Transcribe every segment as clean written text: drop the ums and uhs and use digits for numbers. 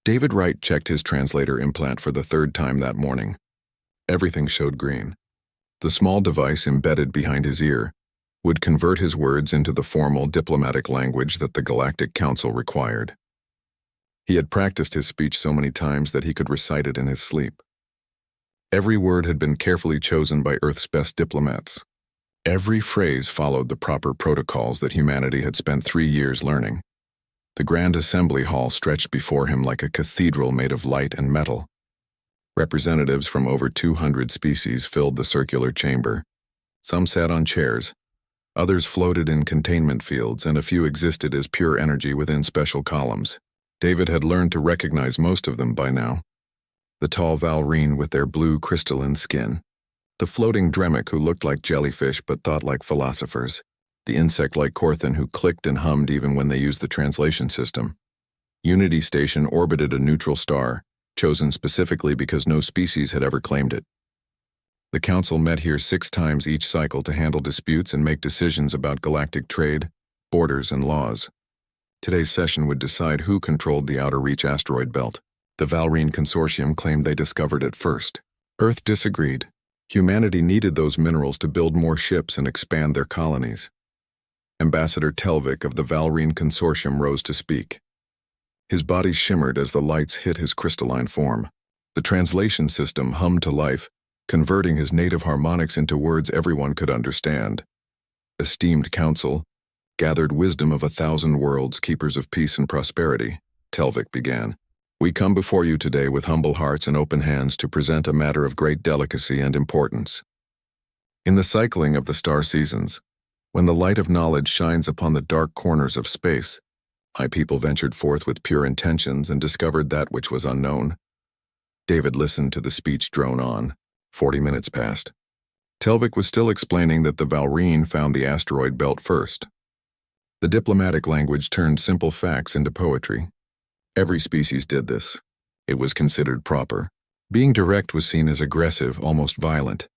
David Wright checked his translator implant for the third time that morning. Everything showed green. The small device embedded behind his ear would convert his words into the formal diplomatic language that the Galactic Council required. He had practiced his speech so many times that he could recite it in his sleep. Every word had been carefully chosen by Earth's best diplomats. Every phrase followed the proper protocols that humanity had spent 3 years learning. The Grand Assembly Hall stretched before him like a cathedral made of light and metal. Representatives from over 200 species filled the circular chamber. Some sat on chairs, others floated in containment fields, and a few existed as pure energy within special columns. David had learned to recognize most of them by now. The tall Valrine with their blue crystalline skin, the floating Dremic who looked like jellyfish but thought like philosophers, the insect-like Corthan who clicked and hummed even when they used the translation system. Unity Station orbited a neutral star, chosen specifically because no species had ever claimed it. The Council met here 6 times each cycle to handle disputes and make decisions about galactic trade, borders, and laws. Today's session would decide who controlled the Outer Reach asteroid belt. The Valrine Consortium claimed they discovered it first. Earth disagreed. Humanity needed those minerals to build more ships and expand their colonies. Ambassador Telvik of the Valrine Consortium rose to speak. His body shimmered as the lights hit his crystalline form. The translation system hummed to life, converting his native harmonics into words everyone could understand. Esteemed Council, gathered wisdom of 1,000 worlds, keepers of peace and prosperity, Telvik began. We come before you today with humble hearts and open hands to present a matter of great delicacy and importance. In the cycling of the star seasons, when the light of knowledge shines upon the dark corners of space, my people ventured forth with pure intentions and discovered that which was unknown. David listened to the speech drone on. 40 minutes passed. Telvik was still explaining that the Valrine found the asteroid belt first. The diplomatic language turned simple facts into poetry. Every species did this. It was considered proper. Being direct was seen as aggressive, almost violent.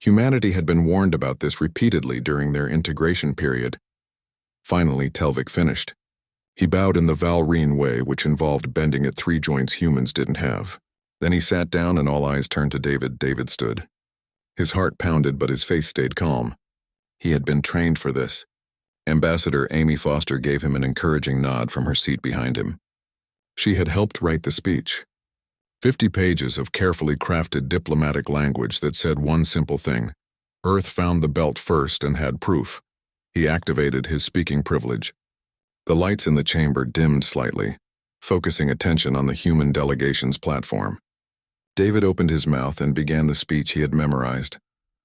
Humanity had been warned about this repeatedly during their integration period. Finally, Telvik finished. He bowed in the Valrine way, which involved bending at 3 joints humans didn't have. Then he sat down and all eyes turned to David. David stood. His heart pounded, but his face stayed calm. He had been trained for this. Ambassador Amy Foster gave him an encouraging nod from her seat behind him. She had helped write the speech. 50 pages of carefully crafted diplomatic language that said one simple thing. Earth found the belt first and had proof. He activated his speaking privilege. The lights in the chamber dimmed slightly, focusing attention on the human delegation's platform. David opened his mouth and began the speech he had memorized.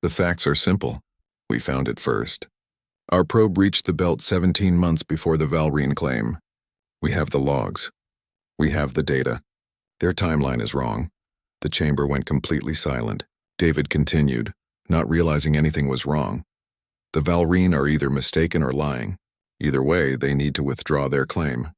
The facts are simple. We found it first. Our probe reached the belt 17 months before the Valrine claim. We have the logs. We have the data. Their timeline is wrong. The chamber went completely silent. David continued, not realizing anything was wrong. The Valrine are either mistaken or lying. Either way, they need to withdraw their claim.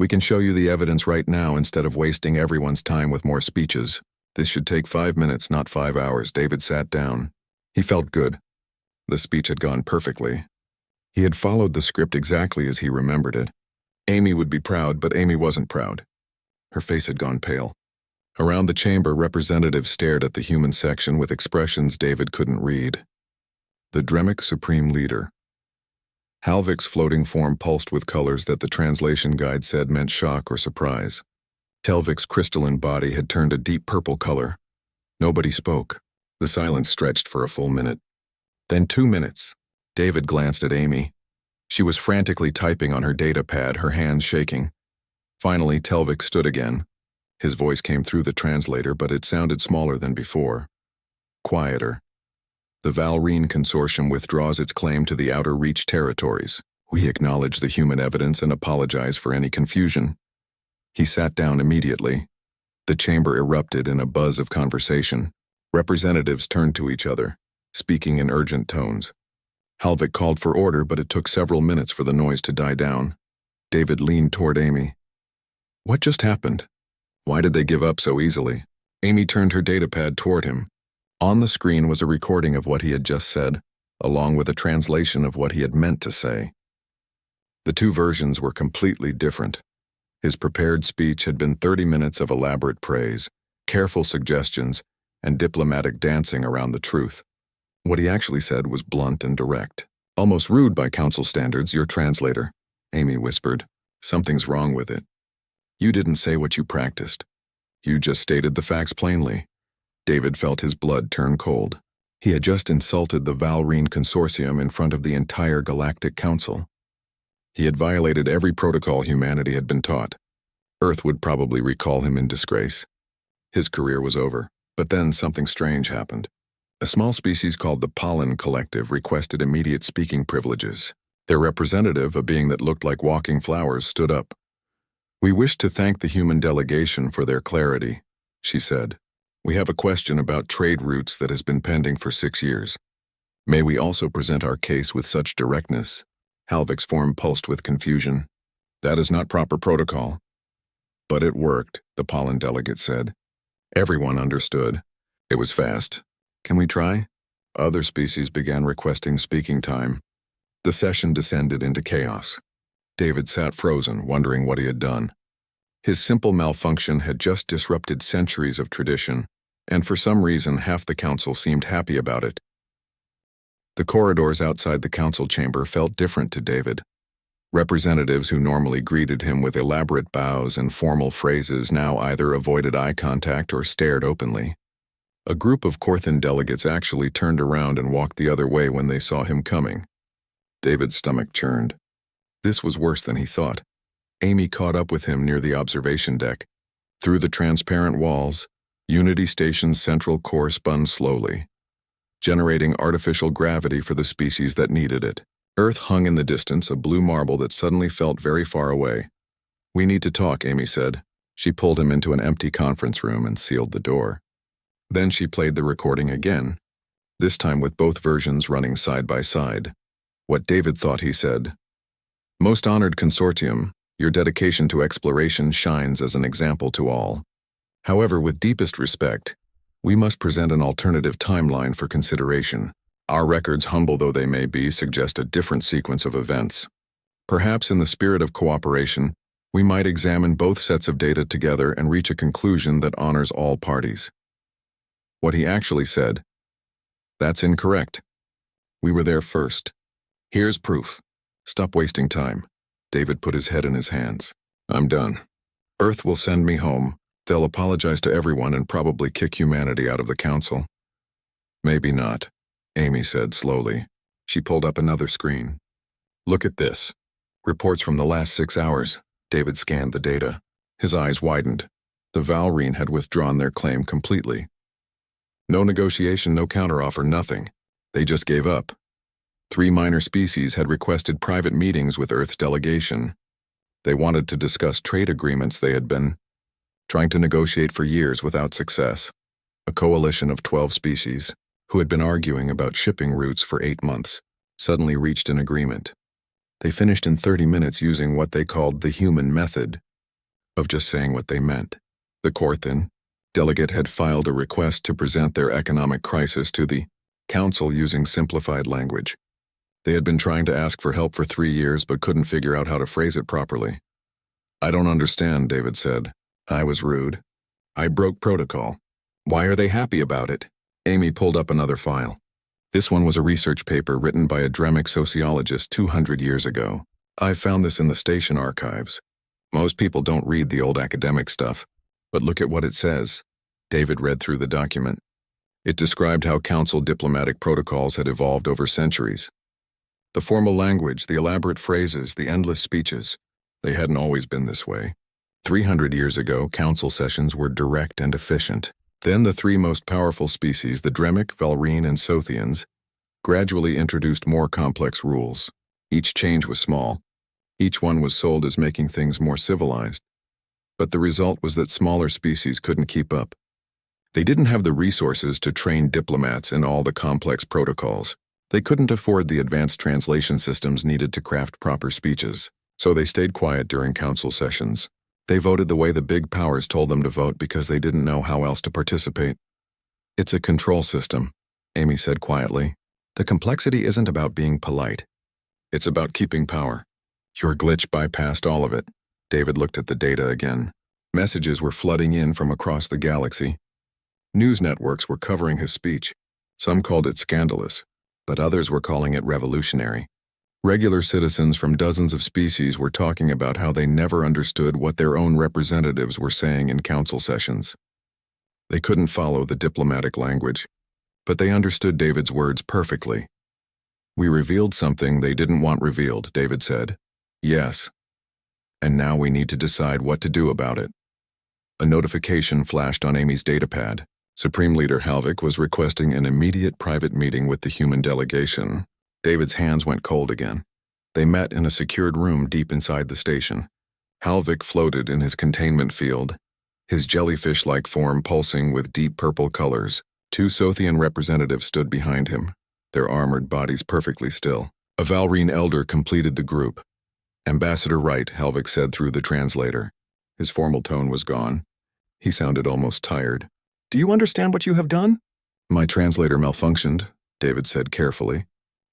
We can show you the evidence right now instead of wasting everyone's time with more speeches. This should take 5 minutes, not 5 hours. David sat down. He felt good. The speech had gone perfectly. He had followed the script exactly as he remembered it. Amy would be proud, but Amy wasn't proud. Her face had gone pale. Around the chamber, representatives stared at the human section with expressions David couldn't read. The Dremic Supreme Leader. Halvik's floating form pulsed with colors that the translation guide said meant shock or surprise. Telvik's crystalline body had turned a deep purple color. Nobody spoke. The silence stretched for a full minute. Then 2 minutes. David glanced at Amy. She was frantically typing on her data pad, her hands shaking. Finally, Telvik stood again. His voice came through the translator, but it sounded smaller than before. Quieter. The Valrine Consortium withdraws its claim to the Outer Reach territories. We acknowledge the human evidence and apologize for any confusion. He sat down immediately. The chamber erupted in a buzz of conversation. Representatives turned to each other, speaking in urgent tones. Halvik called for order, but it took several minutes for the noise to die down. David leaned toward Amy. What just happened? Why did they give up so easily? Amy turned her datapad toward him. On the screen was a recording of what he had just said, along with a translation of what he had meant to say. The 2 versions were completely different. His prepared speech had been 30 minutes of elaborate praise, careful suggestions, and diplomatic dancing around the truth. What he actually said was blunt and direct. Almost rude by council standards, your translator, Amy whispered. Something's wrong with it. You didn't say what you practiced. You just stated the facts plainly. David felt his blood turn cold. He had just insulted the Valrine Consortium in front of the entire Galactic Council. He had violated every protocol humanity had been taught. Earth would probably recall him in disgrace. His career was over, but then something strange happened. A small species called the Pollen Collective requested immediate speaking privileges. Their representative, a being that looked like walking flowers, stood up. We wish to thank the human delegation for their clarity, she said. We have a question about trade routes that has been pending for 6 years. May we also present our case with such directness? Halvik's form pulsed with confusion. That is not proper protocol. But it worked, the pollen delegate said. Everyone understood. It was fast. Can we try? Other species began requesting speaking time. The session descended into chaos. David sat frozen, wondering what he had done. His simple malfunction had just disrupted centuries of tradition, and for some reason half the council seemed happy about it. The corridors outside the council chamber felt different to David. Representatives who normally greeted him with elaborate bows and formal phrases now either avoided eye contact or stared openly. A group of Corthan delegates actually turned around and walked the other way when they saw him coming. David's stomach churned. This was worse than he thought. Amy caught up with him near the observation deck. Through the transparent walls, Unity Station's central core spun slowly, generating artificial gravity for the species that needed it. Earth hung in the distance, a blue marble that suddenly felt very far away. We need to talk, Amy said. She pulled him into an empty conference room and sealed the door. Then she played the recording again, this time with both versions running side by side. What David thought he said. Most honored consortium, your dedication to exploration shines as an example to all. However, with deepest respect, we must present an alternative timeline for consideration. Our records, humble though they may be, suggest a different sequence of events. Perhaps in the spirit of cooperation, we might examine both sets of data together and reach a conclusion that honors all parties. What he actually said, that's incorrect. We were there first. Here's proof. Stop wasting time. David put his head in his hands. I'm done. Earth will send me home. They'll apologize to everyone and probably kick humanity out of the council. Maybe not, Amy said slowly. She pulled up another screen. Look at this. Reports from the last 6 hours. David scanned the data. His eyes widened. The Valrine had withdrawn their claim completely. No negotiation, no counteroffer, nothing. They just gave up. 3 minor species had requested private meetings with Earth's delegation. They wanted to discuss trade agreements they had been trying to negotiate for years without success. A coalition of 12 species, who had been arguing about shipping routes for 8 months, suddenly reached an agreement. They finished in 30 minutes using what they called the human method of just saying what they meant. The Corthan delegate had filed a request to present their economic crisis to the council using simplified language. They had been trying to ask for help for 3 years but couldn't figure out how to phrase it properly. I don't understand, David said. I was rude. I broke protocol. Why are they happy about it? Amy pulled up another file. This one was a research paper written by a Dremic sociologist 200 years ago. I found this in the station archives. Most people don't read the old academic stuff, but look at what it says. David read through the document. It described how council diplomatic protocols had evolved over centuries. The formal language, the elaborate phrases, the endless speeches, they hadn't always been this way. 300 years ago, council sessions were direct and efficient. Then the 3 most powerful species, the Dremic, Valrine, and Sothians, gradually introduced more complex rules. Each change was small. Each one was sold as making things more civilized. But the result was that smaller species couldn't keep up. They didn't have the resources to train diplomats in all the complex protocols. They couldn't afford the advanced translation systems needed to craft proper speeches, so they stayed quiet during council sessions. They voted the way the big powers told them to vote because they didn't know how else to participate. It's a control system, Amy said quietly. The complexity isn't about being polite. It's about keeping power. Your glitch bypassed all of it. David looked at the data again. Messages were flooding in from across the galaxy. News networks were covering his speech. Some called it scandalous, but others were calling it revolutionary. Regular citizens from dozens of species were talking about how they never understood what their own representatives were saying in council sessions. They couldn't follow the diplomatic language, but they understood David's words perfectly. "We revealed something they didn't want revealed," David said. "Yes. And now we need to decide what to do about it." A notification flashed on Amy's datapad. Supreme Leader Halvik was requesting an immediate private meeting with the human delegation. David's hands went cold again. They met in a secured room deep inside the station. Halvik floated in his containment field, his jellyfish-like form pulsing with deep purple colors. Two Sothian representatives stood behind him, their armored bodies perfectly still. A Valrine elder completed the group. "Ambassador Wright," Halvik said through the translator. His formal tone was gone. He sounded almost tired. "Do you understand what you have done?" "My translator malfunctioned," David said carefully.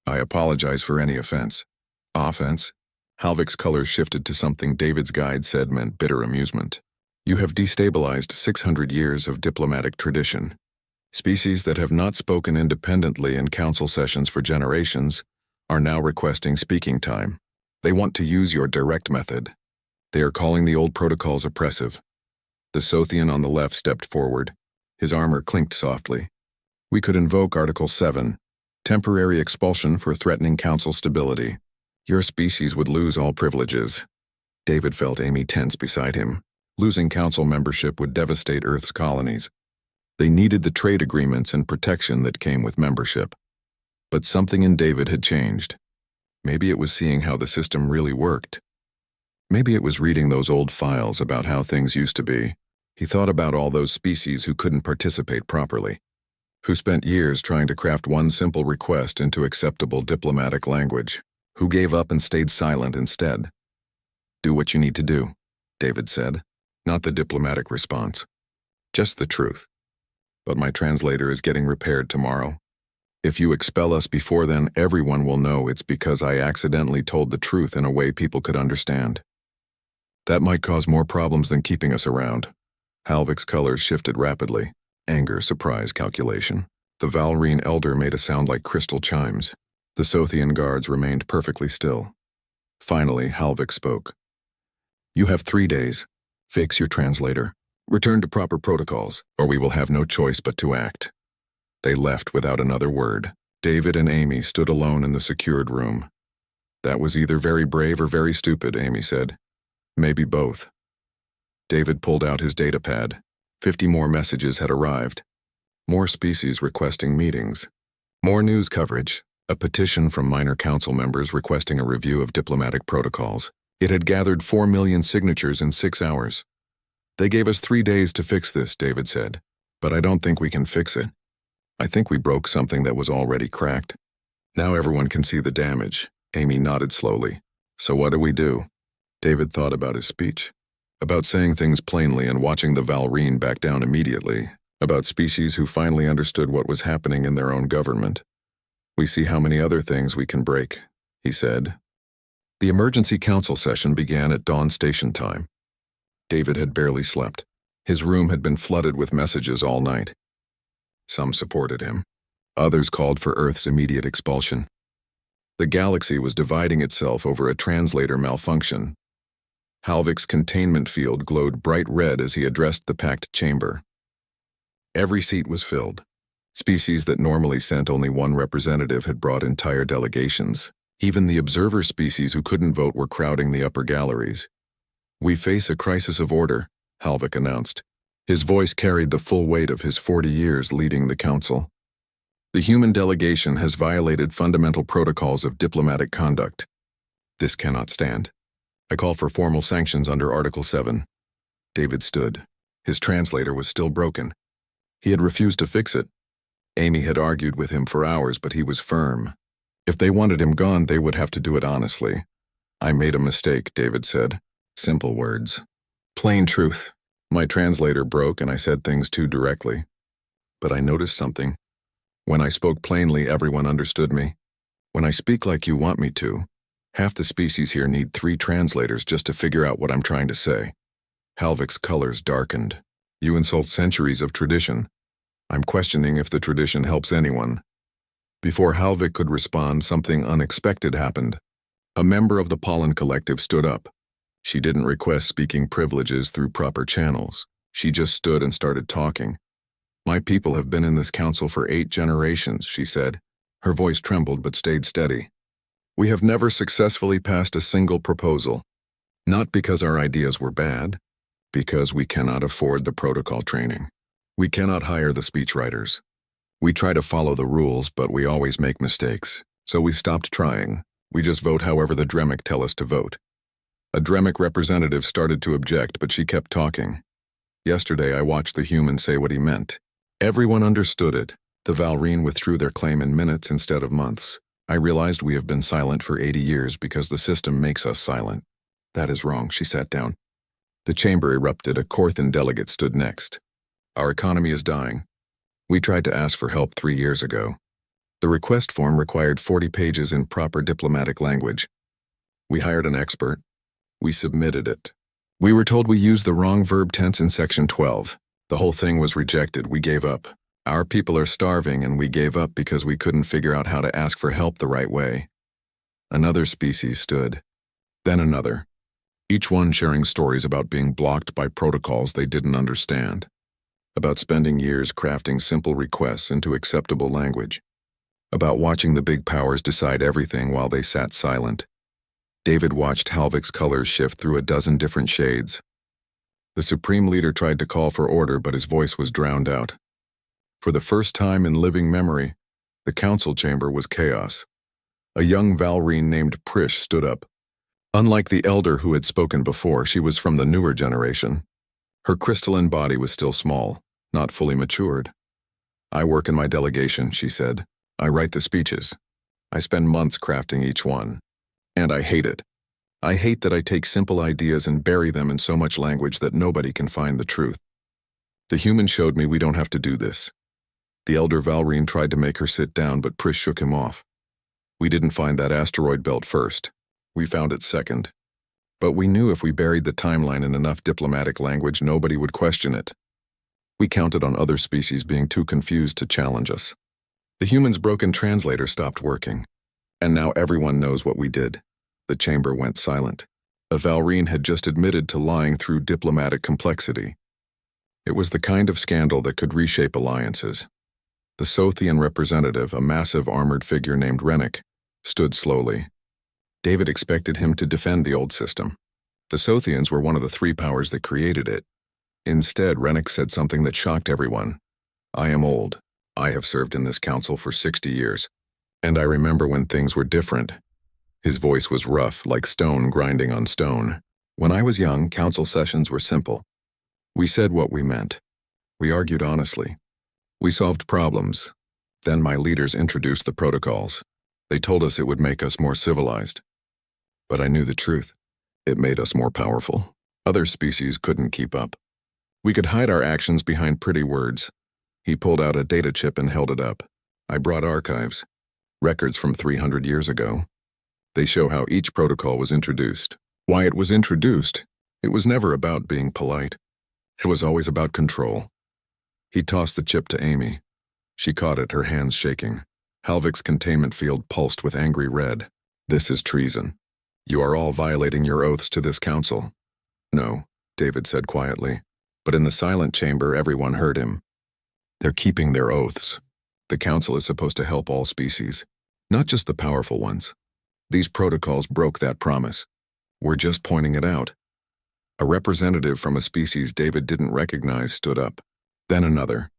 "I apologize for any offense." "Offense?" Halvik's colors shifted to something David's guide said meant bitter amusement. "You have destabilized 600 years of diplomatic tradition. Species that have not spoken independently in council sessions for generations are now requesting speaking time. They want to use your direct method. They are calling the old protocols oppressive." The Sothian on the left stepped forward. His armor clinked softly. "We could invoke Article 7, temporary expulsion for threatening council stability. Your species would lose all privileges." David felt Amy tense beside him. Losing council membership would devastate Earth's colonies. They needed the trade agreements and protection that came with membership. But something in David had changed. Maybe it was seeing how the system really worked. Maybe it was reading those old files about how things used to be. He thought about all those species who couldn't participate properly, who spent years trying to craft one simple request into acceptable diplomatic language, who gave up and stayed silent instead. "Do what you need to do," David said. "Not the diplomatic response. Just the truth. But my translator is getting repaired tomorrow. If you expel us before then, everyone will know it's because I accidentally told the truth in a way people could understand. That might cause more problems than keeping us around." Halvik's colors shifted rapidly. Anger, surprise, calculation. The Valrine elder made a sound like crystal chimes. The Sothian guards remained perfectly still. Finally, Halvik spoke. "You have 3 days. Fix your translator. Return to proper protocols, or we will have no choice but to act." They left without another word. David and Amy stood alone in the secured room. "That was either very brave or very stupid," Amy said. "Maybe both." David pulled out his datapad. 50 more messages had arrived. More species requesting meetings. More news coverage. A petition from minor council members requesting a review of diplomatic protocols. It had gathered 4 million signatures in 6 hours. "They gave us 3 days to fix this," David said. "But I don't think we can fix it. I think we broke something that was already cracked. Now everyone can see the damage." Amy nodded slowly. "So what do we do?" David thought about his speech. About saying things plainly and watching the Valrine back down immediately. About species who finally understood what was happening in their own government. "We see how many other things we can break," he said. The emergency council session began at dawn station time. David had barely slept. His room had been flooded with messages all night. Some supported him. Others called for Earth's immediate expulsion. The galaxy was dividing itself over a translator malfunction. Halvik's containment field glowed bright red as he addressed the packed chamber. Every seat was filled. Species that normally sent only one representative had brought entire delegations. Even the observer species who couldn't vote were crowding the upper galleries. "We face a crisis of order," Halvik announced. His voice carried the full weight of his 40 years leading the council. "The human delegation has violated fundamental protocols of diplomatic conduct. This cannot stand. I call for formal sanctions under Article 7. David stood. His translator was still broken. He had refused to fix it. Amy had argued with him for hours, but he was firm. If they wanted him gone, they would have to do it honestly. "I made a mistake," David said. Simple words. Plain truth. My translator broke and I said things too directly. But I noticed something. When I spoke plainly, everyone understood me. When I speak like you want me to, Half the species here need 3 translators just to figure out what I'm trying to say. Halvik's colors darkened. You insult centuries of tradition. I'm questioning if the tradition helps anyone. Before Halvik could respond, something unexpected happened. A member of the Pollen Collective stood up. She didn't request speaking privileges through proper channels. She just stood and started talking. My people have been in this council for 8 generations, she said. Her voice trembled but stayed steady. We have never successfully passed a single proposal. Not because our ideas were bad, because we cannot afford the protocol training. We cannot hire the speechwriters. We try to follow the rules, but we always make mistakes. So we stopped trying. We just vote however the Dremic tell us to vote. A Dremic representative started to object, but she kept talking. Yesterday I watched the human say what he meant. Everyone understood it. The Valrine withdrew their claim in minutes instead of months. I realized we have been silent for 80 years because the system makes us silent. That is wrong, she sat down. The chamber erupted. A Korthan delegate stood next. Our economy is dying. We tried to ask for help 3 years ago. The request form required 40 pages in proper diplomatic language. We hired an expert. We submitted it. We were told we used the wrong verb tense in section 12. The whole thing was rejected. We gave up. Our people are starving, and we gave up because we couldn't figure out how to ask for help the right way. Another species stood. Then another. Each one sharing stories about being blocked by protocols they didn't understand. About spending years crafting simple requests into acceptable language. About watching the big powers decide everything while they sat silent. David watched Halvik's colors shift through a dozen different shades. The Supreme Leader tried to call for order, but his voice was drowned out. For the first time in living memory, the council chamber was chaos. A young Valrine named Prish stood up. Unlike the elder who had spoken before, she was from the newer generation. Her crystalline body was still small, not fully matured. I work in my delegation, she said. I write the speeches. I spend months crafting each one. And I hate it. I hate that I take simple ideas and bury them in so much language that nobody can find the truth. The human showed me we don't have to do this. The elder Valrine tried to make her sit down, but Prish shook him off. We didn't find that asteroid belt first. We found it second. But we knew if we buried the timeline in enough diplomatic language, nobody would question it. We counted on other species being too confused to challenge us. The human's broken translator stopped working. And now everyone knows what we did. The chamber went silent. A Valrine had just admitted to lying through diplomatic complexity. It was the kind of scandal that could reshape alliances. The Sothian representative, a massive armored figure named Rennick, stood slowly. David expected him to defend the old system. The Sothians were one of the 3 powers that created it. Instead, Rennick said something that shocked everyone. I am old. I have served in this council for 60 years. And I remember when things were different. His voice was rough, like stone grinding on stone. When I was young, council sessions were simple. We said what we meant. We argued honestly. We solved problems. Then my leaders introduced the protocols. They told us it would make us more civilized. But I knew the truth. It made us more powerful. Other species couldn't keep up. We could hide our actions behind pretty words. He pulled out a data chip and held it up. I brought archives. Records from 300 years ago. They show how each protocol was introduced. Why it was introduced. It was never about being polite. It was always about control. He tossed the chip to Amy. She caught it, her hands shaking. Halvik's containment field pulsed with angry red. This is treason. You are all violating your oaths to this council. No, David said quietly. But in the silent chamber, everyone heard him. They're keeping their oaths. The council is supposed to help all species, not just the powerful ones. These protocols broke that promise. We're just pointing it out. A representative from a species David didn't recognize stood up. Then another.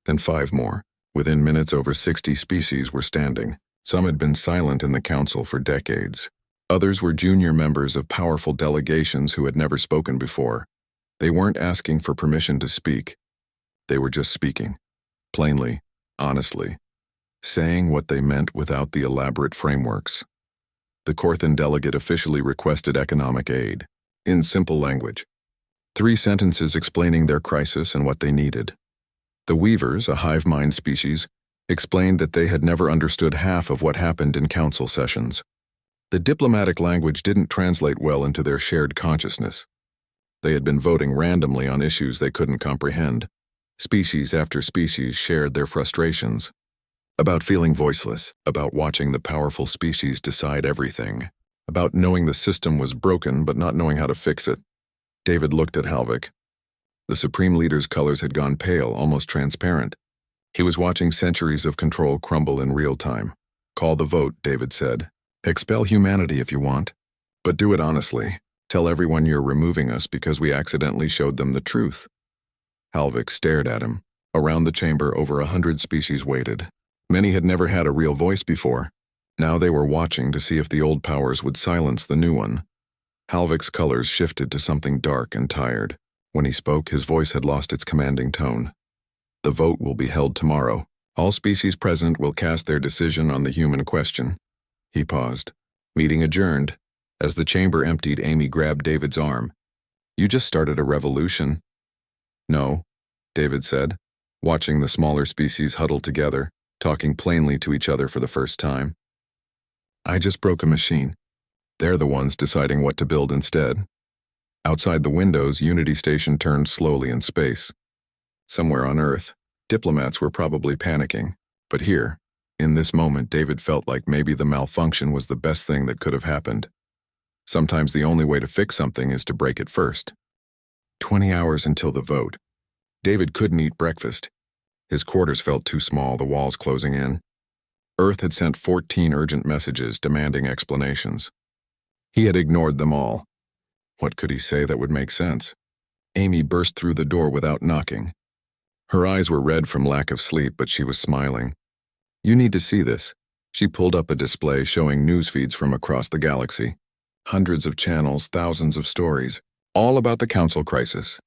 Then 5 more. Within minutes, over 60 species were standing. Some had been silent in the council for decades. Others were junior members of powerful delegations who had never spoken before. They weren't asking for permission to speak. They were just speaking. Plainly, honestly. Saying what they meant without the elaborate frameworks. The Korthan delegate officially requested economic aid. In simple language. 3 sentences explaining their crisis and what they needed. The Weavers, a hive mind species, explained that they had never understood half of what happened in council sessions. The diplomatic language didn't translate well into their shared consciousness. They had been voting randomly on issues they couldn't comprehend. Species after species shared their frustrations. About feeling voiceless, about watching the powerful species decide everything, about knowing the system was broken but not knowing how to fix it. David looked at Halvik. The Supreme Leader's colors had gone pale, almost transparent. He was watching centuries of control crumble in real time. Call the vote, David said. Expel humanity if you want, but do it honestly. Tell everyone you're removing us because we accidentally showed them the truth. Halvik stared at him. Around the chamber, over 100 species waited. Many had never had a real voice before. Now they were watching to see if the old powers would silence the new one. Halvik's colors shifted to something dark and tired. When he spoke, his voice had lost its commanding tone. The vote will be held tomorrow. All species present will cast their decision on the human question. He paused. Meeting adjourned. As the chamber emptied, Amy grabbed David's arm. You just started a revolution. No, David said, watching the smaller species huddle together, talking plainly to each other for the first time. I just broke a machine. They're the ones deciding what to build instead. Outside the windows, Unity Station turned slowly in space. Somewhere on Earth, diplomats were probably panicking, but here, in this moment, David felt like maybe the malfunction was the best thing that could have happened. Sometimes the only way to fix something is to break it first. 20 hours until the vote. David couldn't eat breakfast. His quarters felt too small, the walls closing in. Earth had sent 14 urgent messages demanding explanations. He had ignored them all. What could he say that would make sense? Amy burst through the door without knocking. Her eyes were red from lack of sleep, but she was smiling. You need to see this. She pulled up a display showing news feeds from across the galaxy. Hundreds of channels, thousands of stories, all about the council crisis.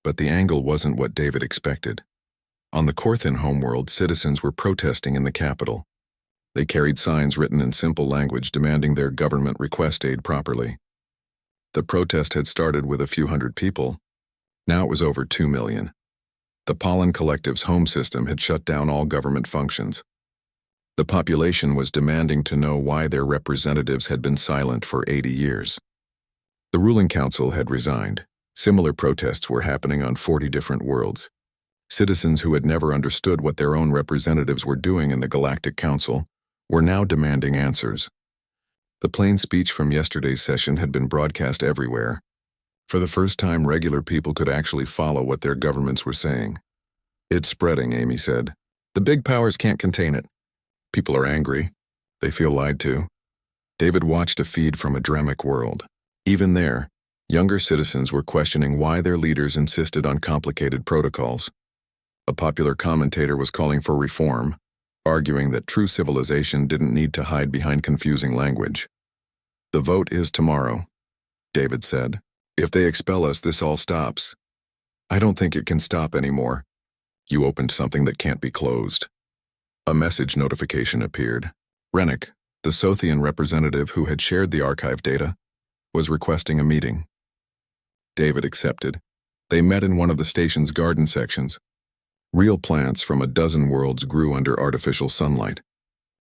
But the angle wasn't what David expected. On the Corthin homeworld, citizens were protesting in the capital. They carried signs written in simple language demanding their government request aid properly. The protest had started with a few hundred people. Now it was over 2 million. The Pollen Collective's home system had shut down all government functions. The population was demanding to know why their representatives had been silent for 80 years. The ruling council had resigned. Similar protests were happening on 40 different worlds. Citizens who had never understood what their own representatives were doing in the Galactic Council were now demanding answers. The plain speech from yesterday's session had been broadcast everywhere. For the first time, regular people could actually follow what their governments were saying. It's spreading, Amy said. The big powers can't contain it. People are angry. They feel lied to. David watched a feed from a Dremic world. Even there, younger citizens were questioning why their leaders insisted on complicated protocols. A popular commentator was calling for reform, arguing that true civilization didn't need to hide behind confusing language. The vote is tomorrow, David said. If they expel us, this all stops. I don't think it can stop anymore. You opened something that can't be closed. A message notification appeared. Rennick, the Sothian representative who had shared the archive data, was requesting a meeting. David accepted. They met in one of the station's garden sections. Real plants from a dozen worlds grew under artificial sunlight.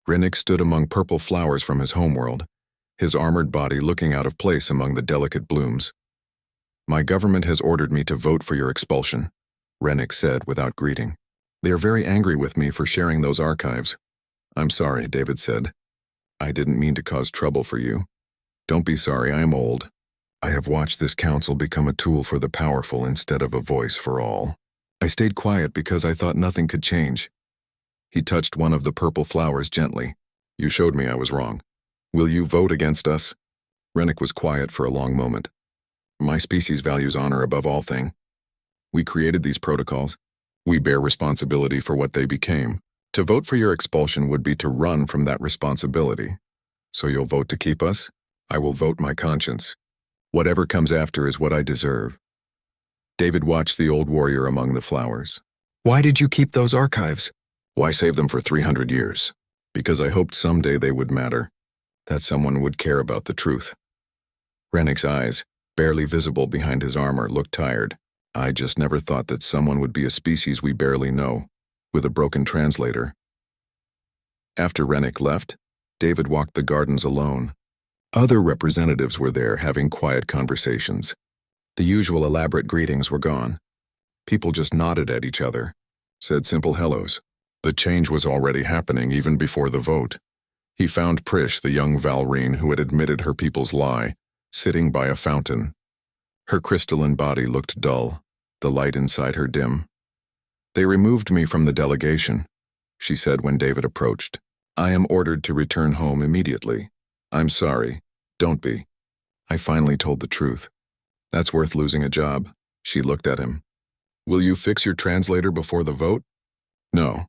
Rennick stood among purple flowers from his homeworld, his armored body looking out of place among the delicate blooms. My government has ordered me to vote for your expulsion, Rennick said without greeting. They are very angry with me for sharing those archives. I'm sorry, David said. I didn't mean to cause trouble for you. Don't be sorry, I am old. I have watched this council become a tool for the powerful instead of a voice for all. I stayed quiet because I thought nothing could change. He touched one of the purple flowers gently. You showed me I was wrong. Will you vote against us? Rennick was quiet for a long moment. My species values honor above all things. We created these protocols. We bear responsibility for what they became. To vote for your expulsion would be to run from that responsibility. So you'll vote to keep us? I will vote my conscience. Whatever comes after is what I deserve. David watched the old warrior among the flowers. Why did you keep those archives? Why save them for 300 years? Because I hoped someday they would matter. That someone would care about the truth. Rennick's eyes, barely visible behind his armor, looked tired. I just never thought that someone would be a species we barely know, with a broken translator. After Rennick left, David walked the gardens alone. Other representatives were there having quiet conversations. The usual elaborate greetings were gone. People just nodded at each other, said simple hellos. The change was already happening even before the vote. He found Prish, the young Valrine who had admitted her people's lie, sitting by a fountain. Her crystalline body looked dull, the light inside her dim. "They removed me from the delegation," she said when David approached. "I am ordered to return home immediately. I'm sorry. Don't be." I finally told the truth. "That's worth losing a job." She looked at him. "Will you fix your translator before the vote?" "No."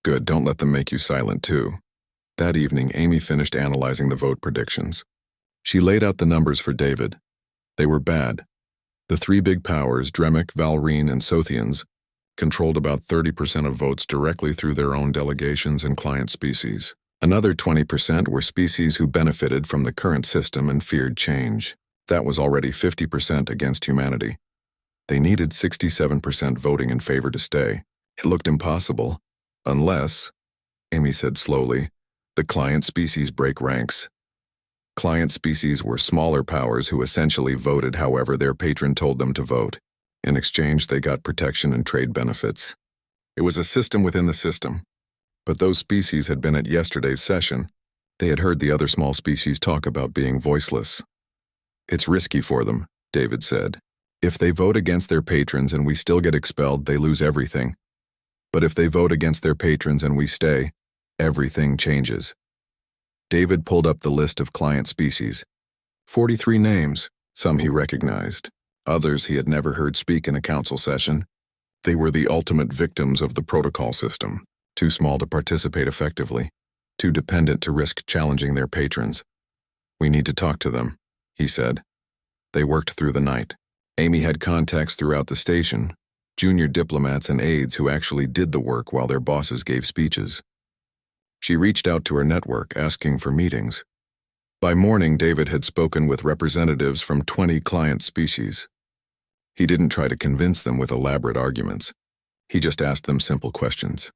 "Good, don't let them make you silent too." That evening, Amy finished analyzing the vote predictions. She laid out the numbers for David. They were bad. The three big powers, Dremic, Valrine, and Sothians, controlled about 30% of votes directly through their own delegations and client species. Another 20% were species who benefited from the current system and feared change. That was already 50% against humanity. They needed 67% voting in favor to stay. It looked impossible, unless, Amy said slowly, the client species break ranks. Client species were smaller powers who essentially voted however their patron told them to vote. In exchange, they got protection and trade benefits. It was a system within the system. But those species had been at yesterday's session. They had heard the other small species talk about being voiceless. "It's risky for them," David said. "If they vote against their patrons and we still get expelled, they lose everything. But if they vote against their patrons and we stay, everything changes." David pulled up the list of client species. 43 names, some he recognized. Others he had never heard speak in a council session. They were the ultimate victims of the protocol system, too small to participate effectively, too dependent to risk challenging their patrons. "We need to talk to them," he said. They worked through the night. Amy had contacts throughout the station, junior diplomats and aides who actually did the work while their bosses gave speeches. She reached out to her network asking for meetings. By morning, David had spoken with representatives from 20 client species. He didn't try to convince them with elaborate arguments. He just asked them simple questions.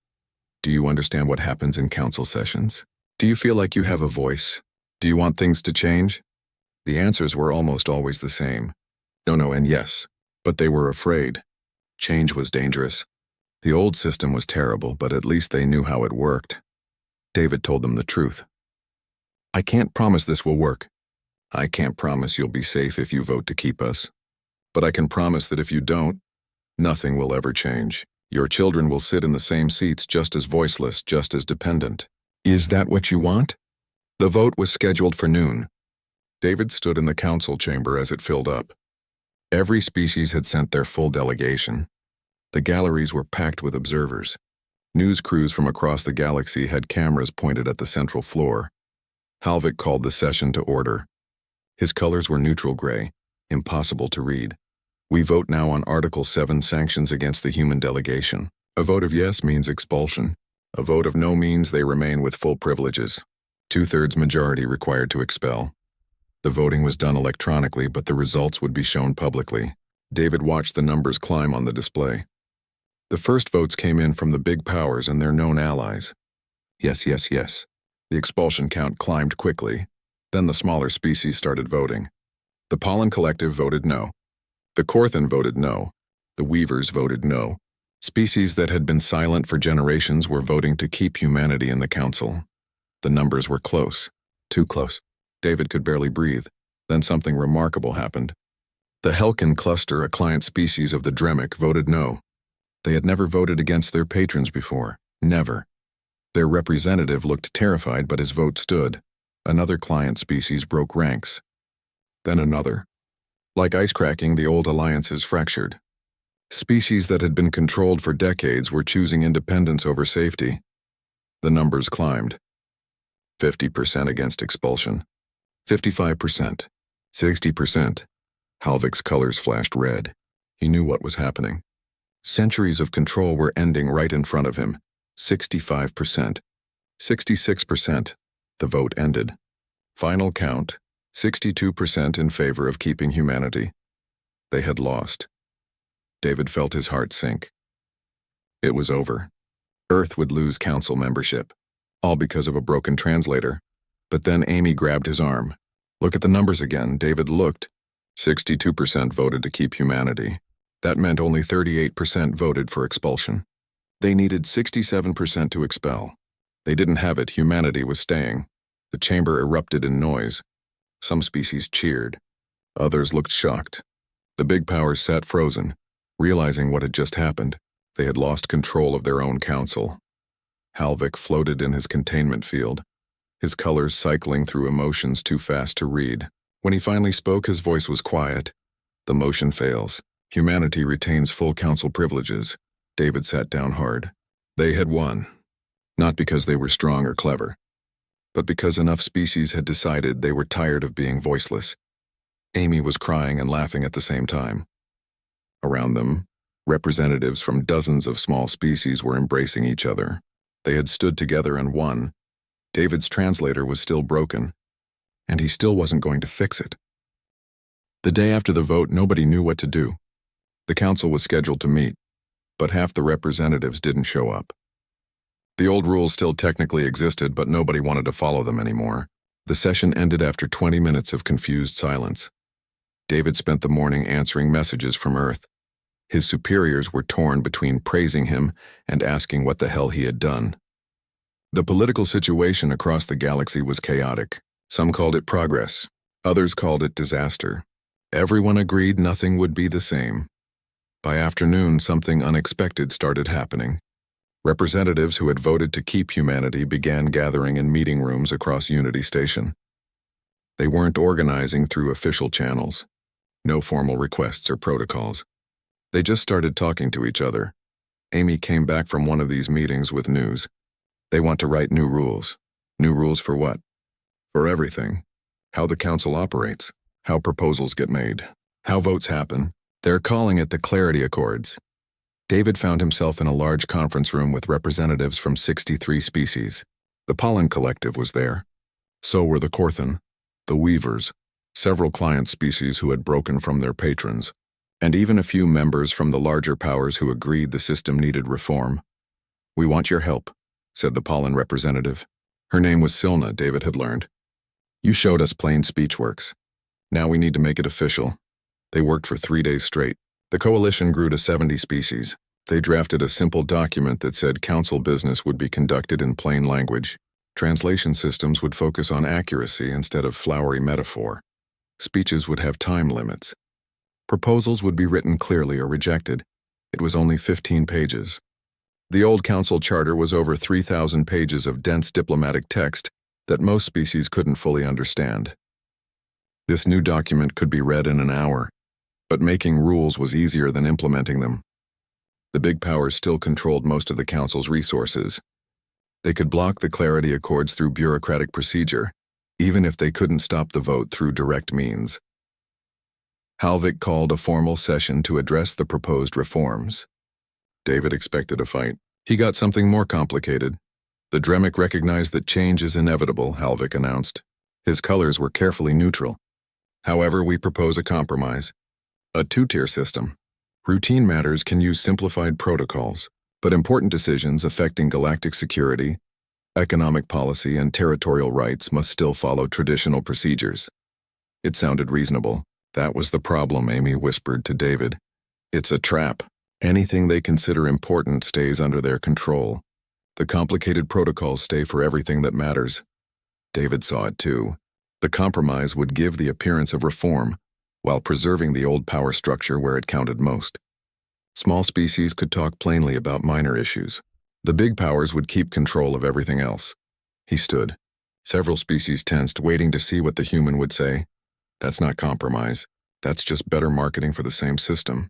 "Do you understand what happens in council sessions? Do you feel like you have a voice? Do you want things to change?" The answers were almost always the same. No, and yes. But they were afraid. Change was dangerous. The old system was terrible, but at least they knew how it worked. David told them the truth. "I can't promise this will work. I can't promise you'll be safe if you vote to keep us. But I can promise that if you don't, nothing will ever change. Your children will sit in the same seats just as voiceless, just as dependent. Is that what you want?" The vote was scheduled for noon. David stood in the council chamber as it filled up. Every species had sent their full delegation. The galleries were packed with observers. News crews from across the galaxy had cameras pointed at the central floor. Halvik called the session to order. His colors were neutral gray, impossible to read. "We vote now on Article 7 sanctions against the human delegation. A vote of yes means expulsion. A vote of no means they remain with full privileges. 2/3 majority required to expel." The voting was done electronically, but the results would be shown publicly. David watched the numbers climb on the display. The first votes came in from the big powers and their known allies. Yes. The expulsion count climbed quickly. Then the smaller species started voting. The Pollen Collective voted no. The Korthan voted no. The Weavers voted no. Species that had been silent for generations were voting to keep humanity in the council. The numbers were close. Too close. David could barely breathe. Then something remarkable happened. The Helkin cluster, a client species of the Dremic, voted no. They had never voted against their patrons before. Never. Their representative looked terrified, but his vote stood. Another client species broke ranks. Then another. Like ice cracking, the old alliances fractured. Species that had been controlled for decades were choosing independence over safety. The numbers climbed. 50% against expulsion. 55%. 60%. Halvik's colors flashed red. He knew what was happening. Centuries of control were ending right in front of him. 65%. 66%. The vote ended. Final count, 62% in favor of keeping humanity. They had lost. David felt his heart sink. It was over. Earth would lose council membership, all because of a broken translator. But then Amy grabbed his arm. Look at the numbers again. David looked. 62% voted to keep humanity. That meant only 38% voted for expulsion. They needed 67% to expel. They didn't have it. Humanity was staying. The chamber erupted in noise. Some species cheered. Others looked shocked. The big powers sat frozen, realizing what had just happened. They had lost control of their own council. Halvik floated in his containment field, his colors cycling through emotions too fast to read. When he finally spoke, his voice was quiet. The motion fails. Humanity retains full council privileges. David sat down hard. They had won. Not because they were strong or clever, but because enough species had decided they were tired of being voiceless. Amy was crying and laughing at the same time. Around them, representatives from dozens of small species were embracing each other. They had stood together and won. David's translator was still broken, and he still wasn't going to fix it. The day after the vote, nobody knew what to do. The council was scheduled to meet, but half the representatives didn't show up. The old rules still technically existed, but nobody wanted to follow them anymore. The session ended after 20 minutes of confused silence. David spent the morning answering messages from Earth. His superiors were torn between praising him and asking what the hell he had done. The political situation across the galaxy was chaotic. Some called it progress. Others called it disaster. Everyone agreed nothing would be the same. By afternoon, something unexpected started happening. Representatives who had voted to keep humanity began gathering in meeting rooms across Unity Station. They weren't organizing through official channels. No formal requests or protocols. They just started talking to each other. Amy came back from one of these meetings with news. They want to write new rules. New rules for what? For everything. How the council operates. How proposals get made. How votes happen. They're calling it the Clarity Accords. David found himself in a large conference room with representatives from 63 species. The Pollen Collective was there. So were the Corthan, the Weavers, several client species who had broken from their patrons, and even a few members from the larger powers who agreed the system needed reform. "We want your help," said the Pollen representative. Her name was Silna, David had learned. "You showed us plain speech works. Now we need to make it official." They worked for 3 days straight. The coalition grew to 70 species. They drafted a simple document that said council business would be conducted in plain language. Translation systems would focus on accuracy instead of flowery metaphor. Speeches would have time limits. Proposals would be written clearly or rejected. It was only 15 pages. The old council charter was over 3,000 pages of dense diplomatic text that most species couldn't fully understand. This new document could be read in an hour, but making rules was easier than implementing them. The big powers still controlled most of the council's resources. They could block the Clarity Accords through bureaucratic procedure, even if they couldn't stop the vote through direct means. Halvik called a formal session to address the proposed reforms. David expected a fight. He got something more complicated. The Dremic recognized that change is inevitable, Halvik announced. His colors were carefully neutral. However, we propose a compromise. A two-tier system. Routine matters can use simplified protocols, but important decisions affecting galactic security, economic policy, and territorial rights must still follow traditional procedures. It sounded reasonable. That was the problem, Amy whispered to David. It's a trap. Anything they consider important stays under their control. The complicated protocols stay for everything that matters. David saw it too. The compromise would give the appearance of reform, while preserving the old power structure where it counted most. Small species could talk plainly about minor issues. The big powers would keep control of everything else. He stood. Several species tensed, waiting to see what the human would say. That's not compromise. That's just better marketing for the same system.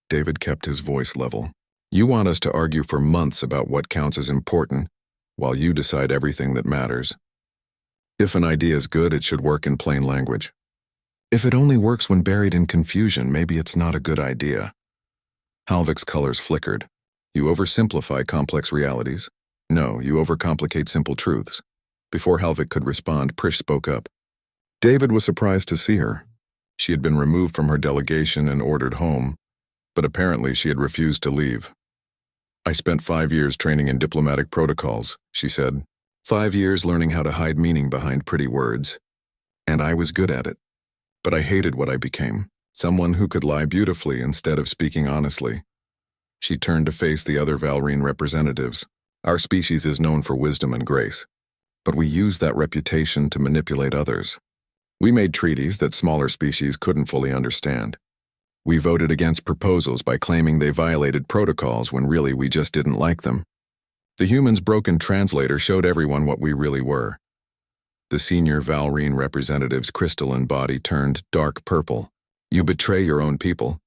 David kept his voice level. You want us to argue for months about what counts as important, while you decide everything that matters. If an idea is good, it should work in plain language. If it only works when buried in confusion, maybe it's not a good idea. Halvik's colors flickered. You oversimplify complex realities. No, you overcomplicate simple truths. Before Halvik could respond, Prish spoke up. David was surprised to see her. She had been removed from her delegation and ordered home, but apparently she had refused to leave. I spent 5 years training in diplomatic protocols, she said. 5 years learning how to hide meaning behind pretty words. and I was good at it. But I hated what I became, someone who could lie beautifully instead of speaking honestly. She turned to face the other Valrine representatives. Our species is known for wisdom and grace, but we use that reputation to manipulate others. We made treaties that smaller species couldn't fully understand. We voted against proposals by claiming they violated protocols when really we just didn't like them. The humans' broken translator showed everyone what we really were. The senior Valrine representative's crystalline body turned dark purple. You betray your own people.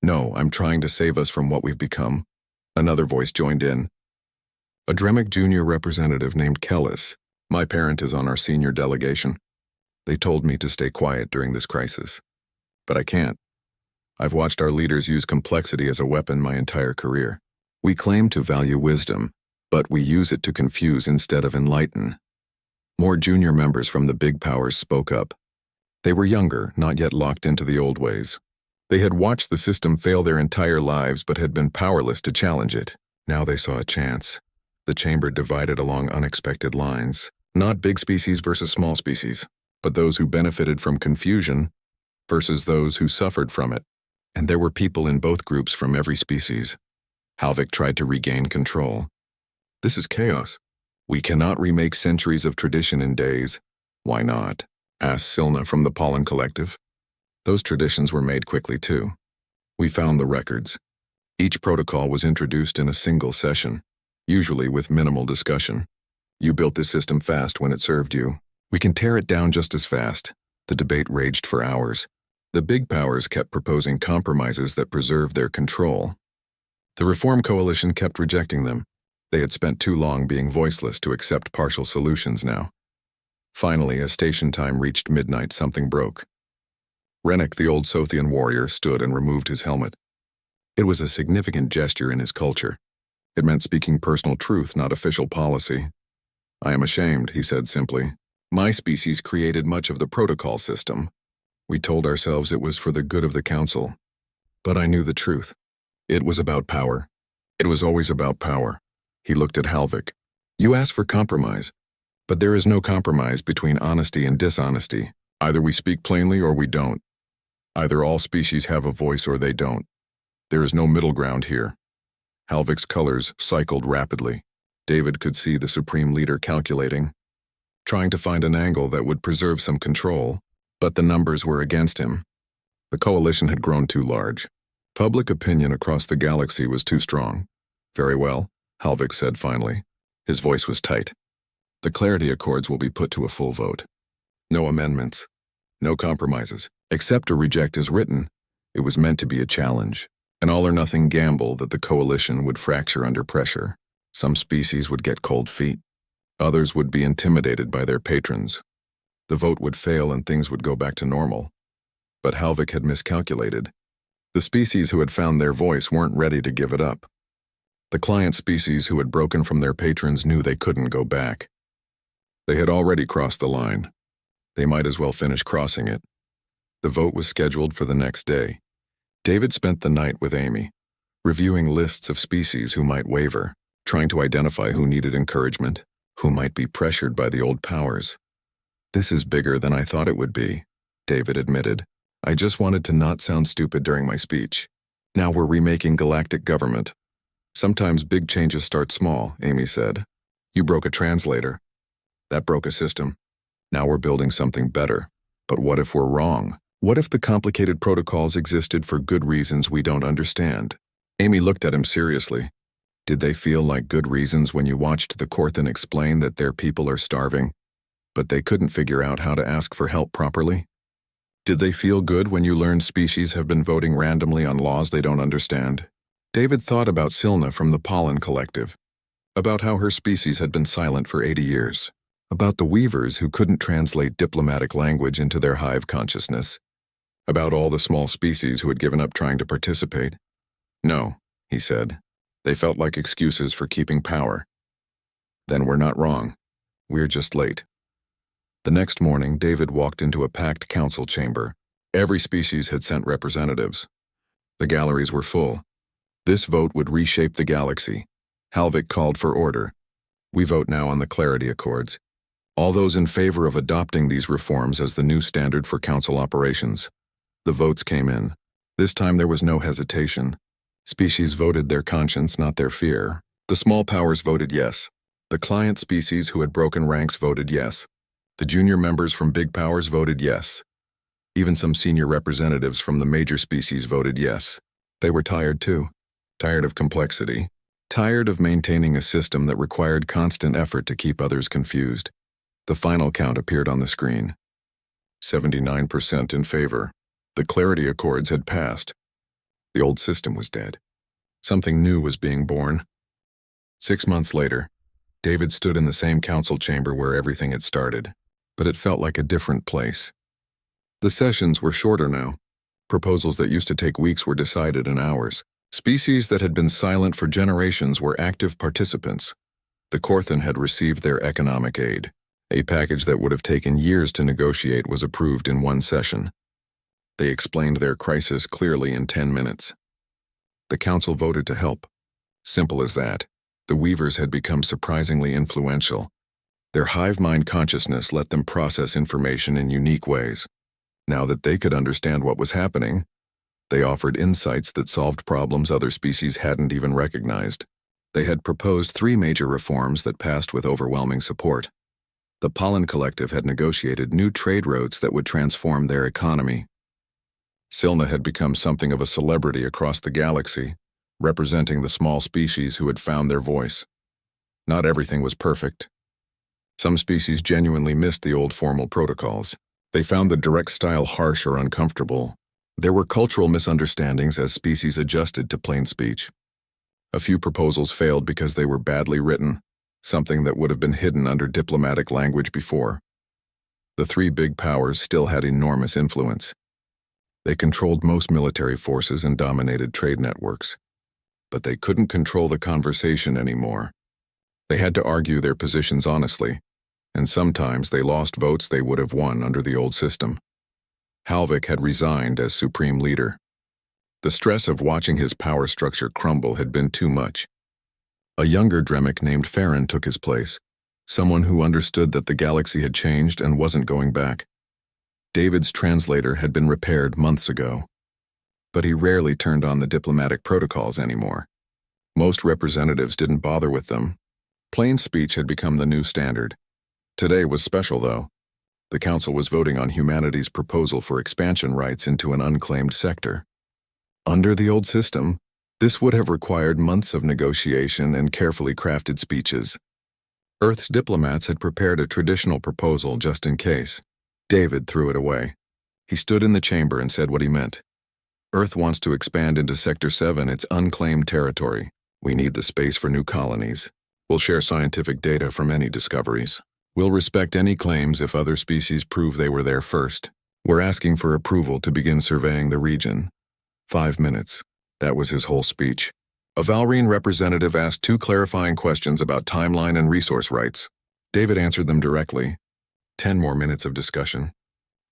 No, I'm trying to save us from what we've become. Another voice joined in. A Dremic junior representative named Kellis. My parent is on our senior delegation. They told me to stay quiet during this crisis. But I can't. I've watched our leaders use complexity as a weapon my entire career. We claim to value wisdom, but we use it to confuse instead of enlighten. More junior members from the big powers spoke up. They were younger, not yet locked into the old ways. They had watched the system fail their entire lives but had been powerless to challenge it. Now they saw a chance. The chamber divided along unexpected lines. Not big species versus small species, but those who benefited from confusion versus those who suffered from it. And there were people in both groups from every species. Halvik tried to regain control. This is chaos. We cannot remake centuries of tradition in days. Why not? Asked Silna from the Pollen Collective. Those traditions were made quickly too. We found the records. Each protocol was introduced in a single session, usually with minimal discussion. You built this system fast when it served you. We can tear it down just as fast. The debate raged for hours. The big powers kept proposing compromises that preserved their control. The Reform Coalition kept rejecting them. They had spent too long being voiceless to accept partial solutions now. Finally, as station time reached midnight, something broke. Rennick, the old Sothian warrior, stood and removed his helmet. It was a significant gesture in his culture. It meant speaking personal truth, not official policy. I am ashamed, he said simply. My species created much of the protocol system. We told ourselves it was for the good of the council. But I knew the truth. It was about power. It was always about power. He looked at Halvik. You asked for compromise. But there is no compromise between honesty and dishonesty. Either we speak plainly or we don't. Either all species have a voice or they don't. There is no middle ground here. Halvik's colors cycled rapidly. David could see the Supreme Leader calculating, trying to find an angle that would preserve some control, but the numbers were against him. The coalition had grown too large. Public opinion across the galaxy was too strong. Very well, Halvik said finally. His voice was tight. The Clarity Accords will be put to a full vote. No amendments. No compromises. Accept or reject as written. It was meant to be a challenge, an all-or-nothing gamble that the coalition would fracture under pressure. Some species would get cold feet. Others would be intimidated by their patrons. The vote would fail and things would go back to normal. But Halvik had miscalculated. The species who had found their voice weren't ready to give it up. The client species who had broken from their patrons knew they couldn't go back. They had already crossed the line. They might as well finish crossing it. The vote was scheduled for the next day. David spent the night with Amy, reviewing lists of species who might waver, trying to identify who needed encouragement, who might be pressured by the old powers. This is bigger than I thought it would be, David admitted. I just wanted to not sound stupid during my speech. Now we're remaking galactic government. Sometimes big changes start small, Amy said. You broke a translator. That broke a system. Now we're building something better. But what if we're wrong? What if the complicated protocols existed for good reasons we don't understand? Amy looked at him seriously. Did they feel like good reasons when you watched the Korthan explain that their people are starving, but they couldn't figure out how to ask for help properly? Did they feel good when you learned species have been voting randomly on laws they don't understand? David thought about Silna from the Pollen Collective, about how her species had been silent for 80 years, about the weavers who couldn't translate diplomatic language into their hive consciousness, about all the small species who had given up trying to participate. No, he said. They felt like excuses for keeping power. Then we're not wrong. We're just late. The next morning, David walked into a packed council chamber. Every species had sent representatives. The galleries were full. This vote would reshape the galaxy. Halvik called for order. We vote now on the Clarity Accords. All those in favor of adopting these reforms as the new standard for council operations. The votes came in. This time there was no hesitation. Species voted their conscience, not their fear. The small powers voted yes. The client species who had broken ranks voted yes. The junior members from big powers voted yes. Even some senior representatives from the major species voted yes. They were tired too. Tired of complexity. Tired of maintaining a system that required constant effort to keep others confused. The final count appeared on the screen. 79% in favor. The clarity accords had passed. The old system was dead. Something new was being born. 6 months later, David stood in the same council chamber where everything had started, but it felt like a different place. The sessions were shorter now. Proposals that used to take weeks were decided in hours. Species that had been silent for generations were active participants. The Corthan had received their economic aid. A package that would have taken years to negotiate was approved in one session. They explained their crisis clearly in 10 minutes. The council voted to help. Simple as that. The Weavers had become surprisingly influential. Their hive mind consciousness let them process information in unique ways. Now that they could understand what was happening, they offered insights that solved problems other species hadn't even recognized. They had proposed 3 major reforms that passed with overwhelming support. The Pollen Collective had negotiated new trade routes that would transform their economy. Silna had become something of a celebrity across the galaxy, representing the small species who had found their voice. Not everything was perfect. Some species genuinely missed the old formal protocols. They found the direct style harsh or uncomfortable. There were cultural misunderstandings as species adjusted to plain speech. A few proposals failed because they were badly written, something that would have been hidden under diplomatic language before. The 3 big powers still had enormous influence. They controlled most military forces and dominated trade networks. But they couldn't control the conversation anymore. They had to argue their positions honestly, and sometimes they lost votes they would have won under the old system. Halvik had resigned as supreme leader. The stress of watching his power structure crumble had been too much. A younger Dremic named Farron took his place, someone who understood that the galaxy had changed and wasn't going back. David's translator had been repaired months ago, but he rarely turned on the diplomatic protocols anymore. Most representatives didn't bother with them. Plain speech had become the new standard. Today was special, though. The council was voting on humanity's proposal for expansion rights into an unclaimed sector. Under the old system, this would have required months of negotiation and carefully crafted speeches. Earth's diplomats had prepared a traditional proposal just in case. David threw it away. He stood in the chamber and said what he meant. Earth wants to expand into Sector 7, its unclaimed territory. We need the space for new colonies. We'll share scientific data from any discoveries. We'll respect any claims if other species prove they were there first. We're asking for approval to begin surveying the region. 5 minutes. That was his whole speech. A Valrine representative asked 2 clarifying questions about timeline and resource rights. David answered them directly. 10 more minutes of discussion.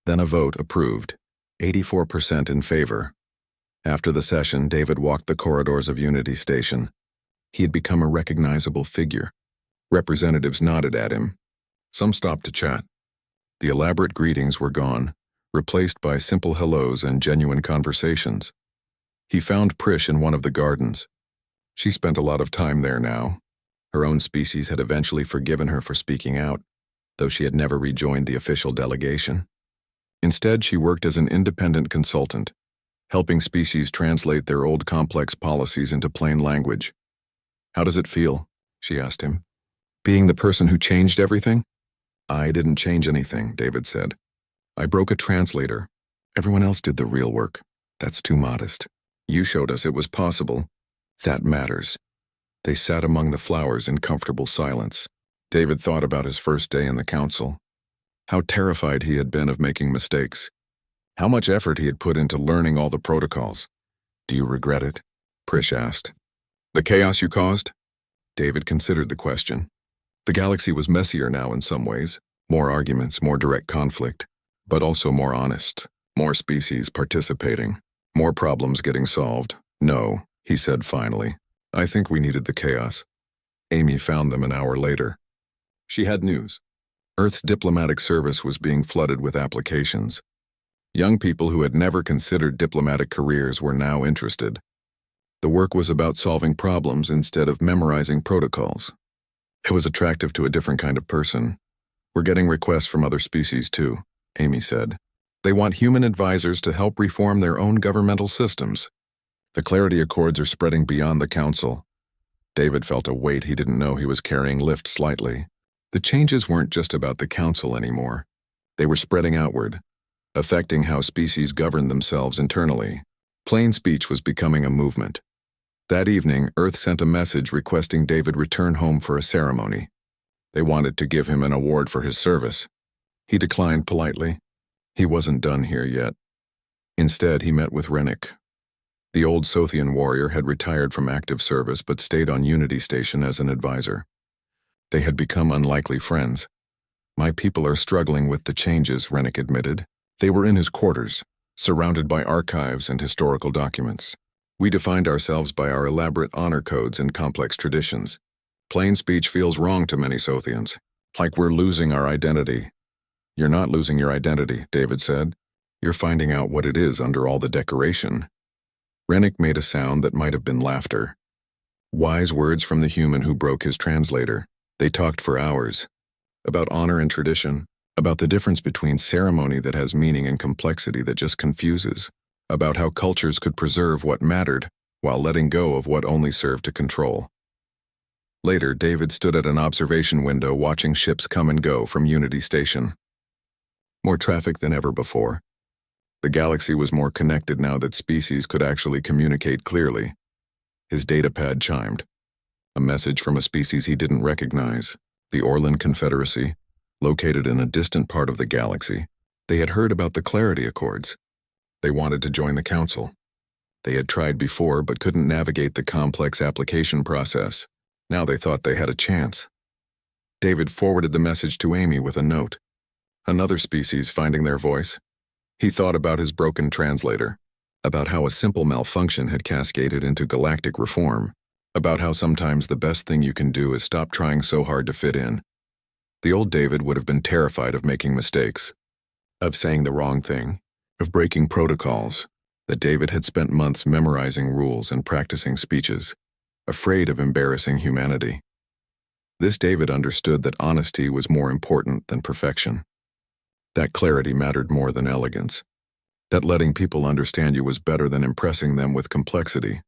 Then a vote approved. 84% in favor. After the session, David walked the corridors of Unity Station. He had become a recognizable figure. Representatives nodded at him. Some stopped to chat. The elaborate greetings were gone, replaced by simple hellos and genuine conversations. He found Prish in one of the gardens. She spent a lot of time there now. Her own species had eventually forgiven her for speaking out, though she had never rejoined the official delegation. Instead, she worked as an independent consultant, helping species translate their old complex policies into plain language. "How does it feel?" she asked him. "Being the person who changed everything?" "I didn't change anything," David said. "I broke a translator. Everyone else did the real work. That's too modest. You showed us it was possible. That matters." They sat among the flowers in comfortable silence. David thought about his first day in the council. How terrified he had been of making mistakes. How much effort he had put into learning all the protocols. "Do you regret it?" Prish asked. "The chaos you caused?" David considered the question. The galaxy was messier now in some ways. More arguments, more direct conflict, but also more honest. More species participating. More problems getting solved. "No," he said finally. "I think we needed the chaos." Amy found them an hour later. She had news. Earth's diplomatic service was being flooded with applications. Young people who had never considered diplomatic careers were now interested. The work was about solving problems instead of memorizing protocols. It was attractive to a different kind of person. "We're getting requests from other species too," Amy said. "They want human advisors to help reform their own governmental systems. The Clarity Accords are spreading beyond the Council." David felt a weight he didn't know he was carrying lift slightly. The changes weren't just about the Council anymore. They were spreading outward, affecting how species governed themselves internally. Plain speech was becoming a movement. That evening, Earth sent a message requesting David return home for a ceremony. They wanted to give him an award for his service. He declined politely. He wasn't done here yet. Instead, he met with Rennick. The old Sothian warrior had retired from active service but stayed on Unity Station as an advisor. They had become unlikely friends. "My people are struggling with the changes," Rennick admitted. They were in his quarters, surrounded by archives and historical documents. "We defined ourselves by our elaborate honor codes and complex traditions. Plain speech feels wrong to many Sothians, like we're losing our identity." "You're not losing your identity," David said. "You're finding out what it is under all the decoration." Rennick made a sound that might have been laughter. Wise words from the human who broke his translator. They talked for hours. About honor and tradition, about the difference between ceremony that has meaning and complexity that just confuses, about how cultures could preserve what mattered while letting go of what only served to control. Later, David stood at an observation window watching ships come and go from Unity Station. More traffic than ever before. The galaxy was more connected now that species could actually communicate clearly. His datapad chimed. A message from a species he didn't recognize, the Orlan Confederacy, located in a distant part of the galaxy. They had heard about the Clarity Accords. They wanted to join the Council. They had tried before but couldn't navigate the complex application process. Now they thought they had a chance. David forwarded the message to Amy with a note. Another species finding their voice. He thought about his broken translator, about how a simple malfunction had cascaded into galactic reform, about how sometimes the best thing you can do is stop trying so hard to fit in. The old David would have been terrified of making mistakes, of saying the wrong thing, of breaking protocols. That David had spent months memorizing rules and practicing speeches, afraid of embarrassing humanity. This David understood that honesty was more important than perfection. That clarity mattered more than elegance. That letting people understand you was better than impressing them with complexity.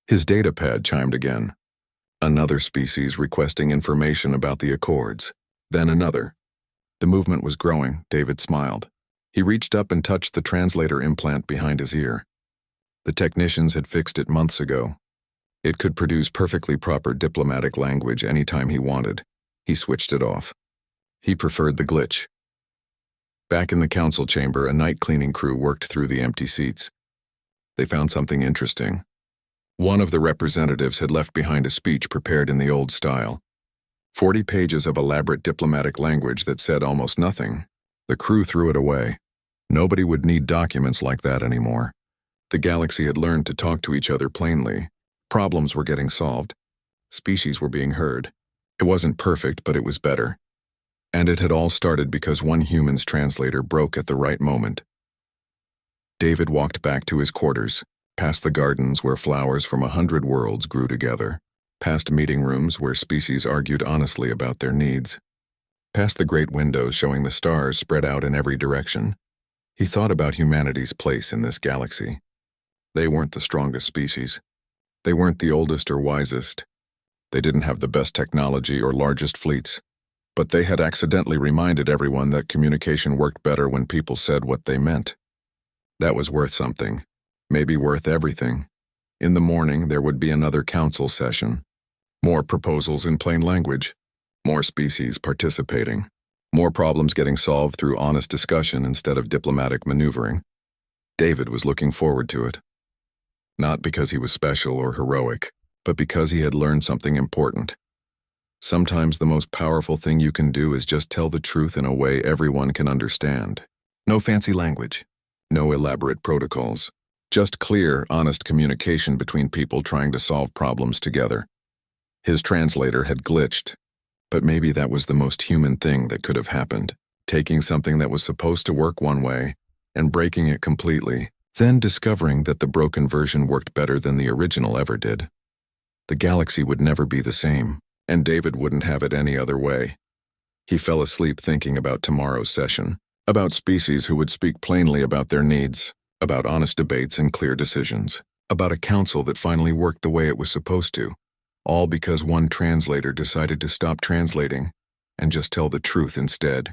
His datapad chimed again. Another species requesting information about the Accords. Then another. The movement was growing. David smiled. He reached up and touched the translator implant behind his ear. The technicians had fixed it months ago. It could produce perfectly proper diplomatic language anytime he wanted. He switched it off. He preferred the glitch. Back in the council chamber, a night cleaning crew worked through the empty seats. They found something interesting. One of the representatives had left behind a speech prepared in the old style. 40 pages of elaborate diplomatic language that said almost nothing. The crew threw it away. Nobody would need documents like that anymore. The galaxy had learned to talk to each other plainly. Problems were getting solved. Species were being heard. It wasn't perfect, but it was better. And it had all started because one human's translator broke at the right moment. David walked back to his quarters, past the gardens where flowers from 100 worlds grew together, past meeting rooms where species argued honestly about their needs, past the great windows showing the stars spread out in every direction. He thought about humanity's place in this galaxy. They weren't the strongest species. They weren't the oldest or wisest. They didn't have the best technology or largest fleets. But they had accidentally reminded everyone that communication worked better when people said what they meant. That was worth something. Maybe worth everything. In the morning, there would be another council session. More proposals in plain language. More species participating. More problems getting solved through honest discussion instead of diplomatic maneuvering. David was looking forward to it. Not because he was special or heroic, but because he had learned something important. Sometimes the most powerful thing you can do is just tell the truth in a way everyone can understand. No fancy language. No elaborate protocols. Just clear, honest communication between people trying to solve problems together. His translator had glitched. But maybe that was the most human thing that could have happened. Taking something that was supposed to work one way and breaking it completely, then discovering that the broken version worked better than the original ever did. The galaxy would never be the same, and David wouldn't have it any other way. He fell asleep thinking about tomorrow's session, about species who would speak plainly about their needs, about honest debates and clear decisions, about a council that finally worked the way it was supposed to, all because one translator decided to stop translating and just tell the truth instead.